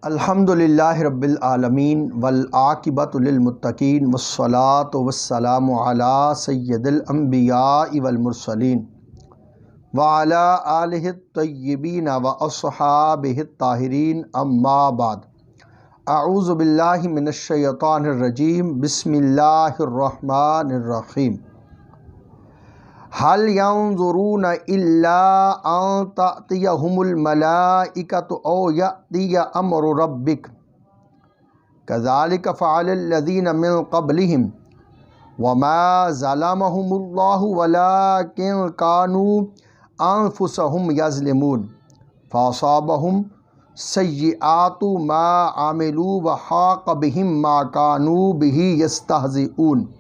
الحمدللہ رب العالمین والعاقبۃ للمتقین والصلاۃ والسلام علی سید الانبیاء والمرسلین وعلی آلہ الطیبین واصحابہ الطاہرین اما بعد اعوذ باللہ من الشیطان الرجیم بسم اللہ الرحمن الرحیم هل ينظرون إلا أن تأتيهم الملائكة أو يأتي أمر ربك كذلك فعل الذين من قبلهم وما ظلمهم الله ولكن كانوا أنفسهم يظلمون فأصابهم سيئات ما عملوا وحاق بهم ما كانوا به يستهزئون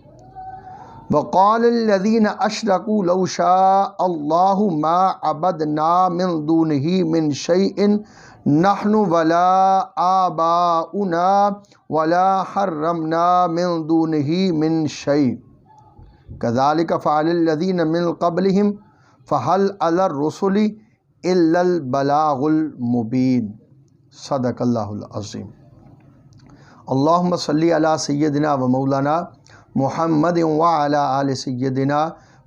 وقال الذين أشركوا لو شاء الله ما عبدنا من دونه من شيء نحن ولا آباؤنا ولا حرمنا من دونه من شيء كذلك فعل الذين من قبلهم فهل على الرسل إلا البلاغ المبين صدق الله العظيم اللهم صل على سيدنا ومولانا محمد وعلی آل سیدنا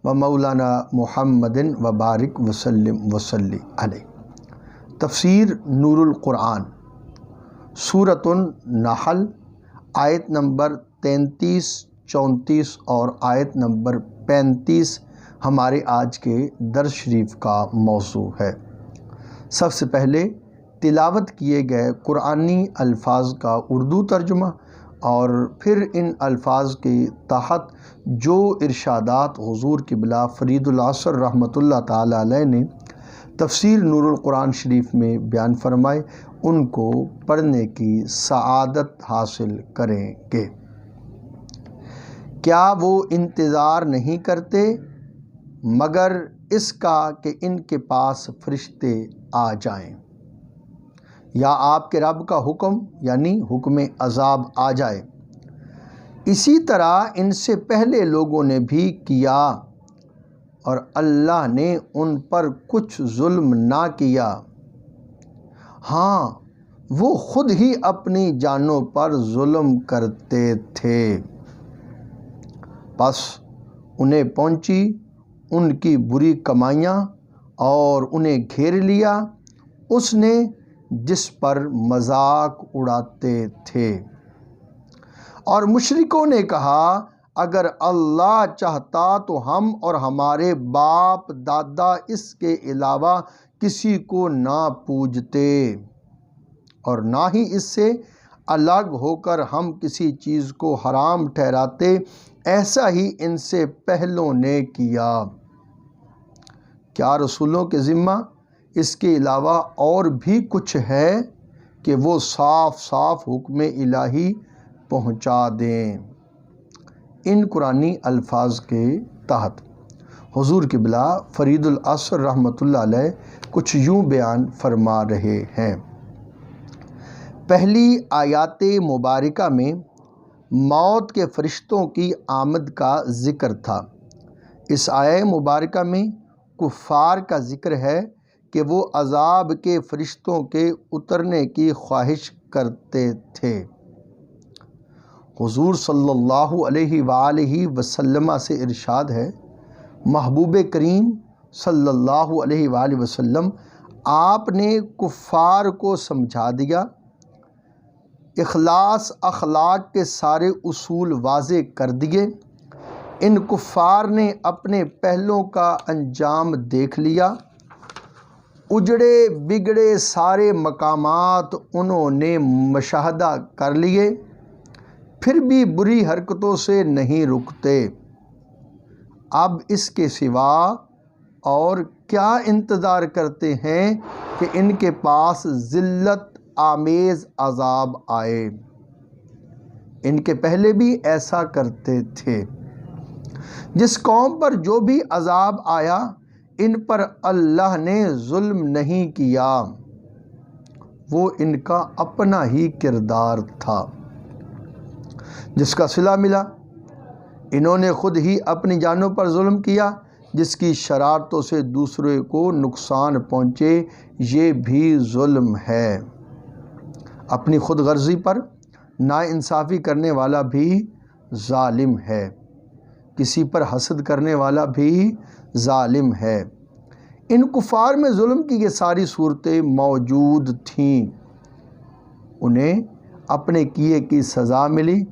و مولانا محمد وبارک وسلم وصلی علیہ۔ تفسیر نور القرآن سورۃ النحل آیت نمبر 33، 34 اور آیت نمبر 35 ہمارے آج کے درس شریف کا موضوع ہے۔ سب سے پہلے تلاوت کیے گئے قرآنی الفاظ کا اردو ترجمہ اور پھر ان الفاظ کے تحت جو ارشادات حضور قبلہ فرید العصر رحمۃ اللہ تعالیٰ علیہ نے تفسیر نور القرآن شریف میں بیان فرمائے ان کو پڑھنے کی سعادت حاصل کریں گے۔ کیا وہ انتظار نہیں کرتے مگر اس کا کہ ان کے پاس فرشتے آ جائیں یا آپ کے رب کا حکم یعنی حکم عذاب آ جائے۔ اسی طرح ان سے پہلے لوگوں نے بھی کیا اور اللہ نے ان پر کچھ ظلم نہ کیا، ہاں وہ خود ہی اپنی جانوں پر ظلم کرتے تھے۔ پس انہیں پہنچی ان کی بری کمائیاں اور انہیں گھیر لیا اس نے جس پر مذاق اڑاتے تھے۔ اور مشرکوں نے کہا اگر اللہ چاہتا تو ہم اور ہمارے باپ دادا اس کے علاوہ کسی کو نہ پوجتے اور نہ ہی اس سے الگ ہو کر ہم کسی چیز کو حرام ٹھہراتے، ایسا ہی ان سے پہلوں نے کیا۔ کیا رسولوں کے ذمہ اس کے علاوہ اور بھی کچھ ہے کہ وہ صاف صاف حکم الہی پہنچا دیں؟ ان قرآنی الفاظ کے تحت حضور قبلہ فرید العصر رحمۃ اللہ علیہ کچھ یوں بیان فرما رہے ہیں۔ پہلی آیات مبارکہ میں موت کے فرشتوں کی آمد کا ذکر تھا۔ اس آیہ مبارکہ میں کفار کا ذکر ہے کہ وہ عذاب کے فرشتوں کے اترنے کی خواہش کرتے تھے۔ حضور صلی اللہ علیہ وآلہ وسلم سے ارشاد ہے، محبوب کریم صلی اللہ علیہ وآلہ وسلم آپ نے کفار کو سمجھا دیا، اخلاص اخلاق کے سارے اصول واضح کر دیے۔ ان کفار نے اپنے پہلوں کا انجام دیکھ لیا، اجڑے بگڑے سارے مقامات انہوں نے مشاہدہ کر لیے، پھر بھی بری حرکتوں سے نہیں رکتے۔ اب اس کے سوا اور کیا انتظار کرتے ہیں کہ ان کے پاس ذلت آمیز عذاب آئے؟ ان کے پہلے بھی ایسا کرتے تھے۔ جس قوم پر جو بھی عذاب آیا ان پر اللہ نے ظلم نہیں کیا، وہ ان کا اپنا ہی کردار تھا۔ جس کا صلہ ملا انہوں نے خود ہی اپنی جانوں پر ظلم کیا، جس کی شرارتوں سے دوسرے کو نقصان پہنچے یہ بھی ظلم ہے۔ اپنی خود غرضی پر ناانصافی کرنے والا بھی ظالم ہے، کسی پر حسد کرنے والا بھی ظالم ہے۔ ان کفار میں ظلم کی یہ ساری صورتیں موجود تھیں، انہیں اپنے کیے کی سزا ملی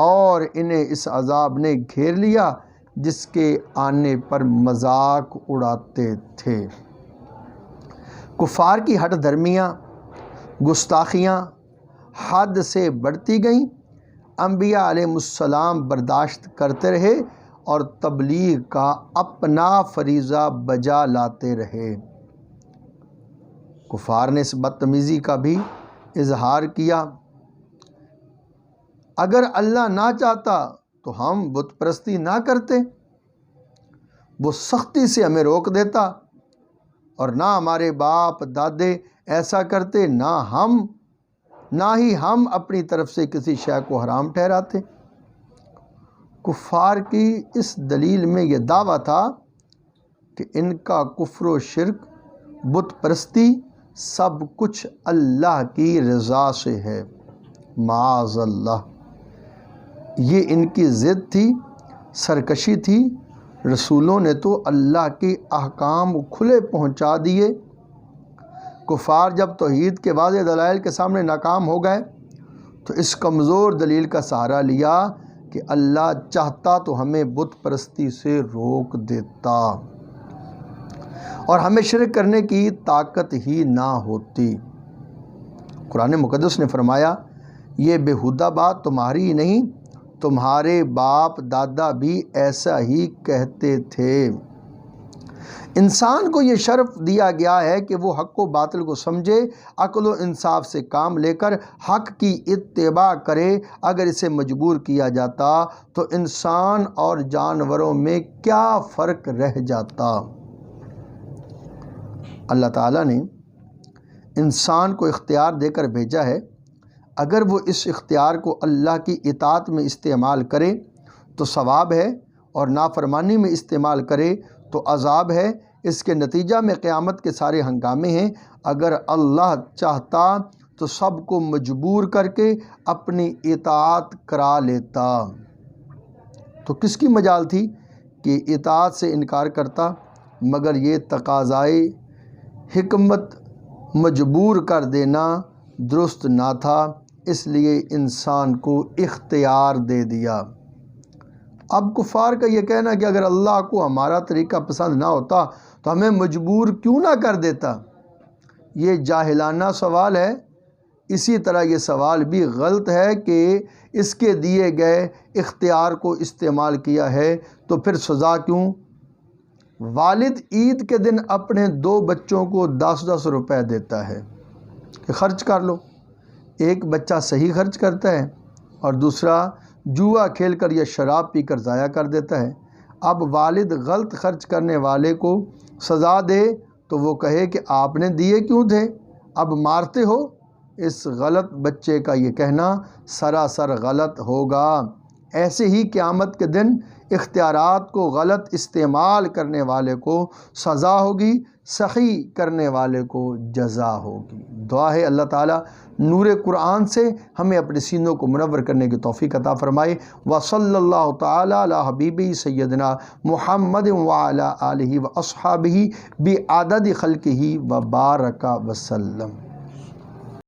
اور انہیں اس عذاب نے گھیر لیا جس کے آنے پر مذاق اڑاتے تھے۔ کفار کی ہٹ دھرمیاں، گستاخیاں حد سے بڑھتی گئیں، انبیاء علیہ السلام برداشت کرتے رہے اور تبلیغ کا اپنا فریضہ بجا لاتے رہے۔ کفار نے اس بدتمیزی کا بھی اظہار کیا، اگر اللہ نہ چاہتا تو ہم بت پرستی نہ کرتے، وہ سختی سے ہمیں روک دیتا، اور نہ ہمارے باپ دادے ایسا کرتے، نہ ہی ہم اپنی طرف سے کسی شے کو حرام ٹھہراتے۔ کفار کی اس دلیل میں یہ دعویٰ تھا کہ ان کا کفر و شرک، بت پرستی، سب کچھ اللہ کی رضا سے ہے، معاذ اللہ۔ یہ ان کی ضد تھی، سرکشی تھی۔ رسولوں نے تو اللہ کے احکام کھلے پہنچا دیے۔ کفار جب توحید کے واضح دلائل کے سامنے ناکام ہو گئے تو اس کمزور دلیل کا سہارا لیا کہ اللہ چاہتا تو ہمیں بت پرستی سے روک دیتا اور ہمیں شرک کرنے کی طاقت ہی نہ ہوتی۔ قرآن مقدس نے فرمایا، یہ بیہودہ بات تمہاری ہی نہیں، تمہارے باپ دادا بھی ایسا ہی کہتے تھے۔ انسان کو یہ شرف دیا گیا ہے کہ وہ حق و باطل کو سمجھے، عقل و انصاف سے کام لے کر حق کی اتباع کرے۔ اگر اسے مجبور کیا جاتا تو انسان اور جانوروں میں کیا فرق رہ جاتا؟ اللہ تعالیٰ نے انسان کو اختیار دے کر بھیجا ہے، اگر وہ اس اختیار کو اللہ کی اطاعت میں استعمال کرے تو ثواب ہے، اور نافرمانی میں استعمال کرے تو عذاب ہے۔ اس کے نتیجہ میں قیامت کے سارے ہنگامے ہیں۔ اگر اللہ چاہتا تو سب کو مجبور کر کے اپنی اطاعت کرا لیتا، تو کس کی مجال تھی کہ اطاعت سے انکار کرتا؟ مگر یہ تقاضائے حکمت مجبور کر دینا درست نہ تھا، اس لیے انسان کو اختیار دے دیا۔ اب کفار کا یہ کہنا کہ اگر اللہ کو ہمارا طریقہ پسند نہ ہوتا تو ہمیں مجبور کیوں نہ کر دیتا، یہ جاہلانہ سوال ہے۔ اسی طرح یہ سوال بھی غلط ہے کہ اس کے دیے گئے اختیار کو استعمال کیا ہے تو پھر سزا کیوں؟ والد عید کے دن اپنے 2 بچوں کو 10 روپے دیتا ہے کہ خرچ کر لو۔ ایک بچہ صحیح خرچ کرتا ہے اور دوسرا جوا کھیل کر یا شراب پی کر ضائع کر دیتا ہے۔ اب والد غلط خرچ کرنے والے کو سزا دے تو وہ کہے کہ آپ نے دیے کیوں تھے، اب مارتے ہو؟ اس غلط بچے کا یہ کہنا سراسر غلط ہوگا۔ ایسے ہی قیامت کے دن اختیارات کو غلط استعمال کرنے والے کو سزا ہوگی، صحیح کرنے والے کو جزا ہوگی۔ دعا ہے اللہ تعالیٰ نور قرآن سے ہمیں اپنے سینوں کو منور کرنے کی توفیق عطا فرمائے۔ وصلی اللہ تعالیٰ علی حبیبہ سیدنا محمد وعلی آلہ واصحابہ بعدد خلقہ وبارک وسلم۔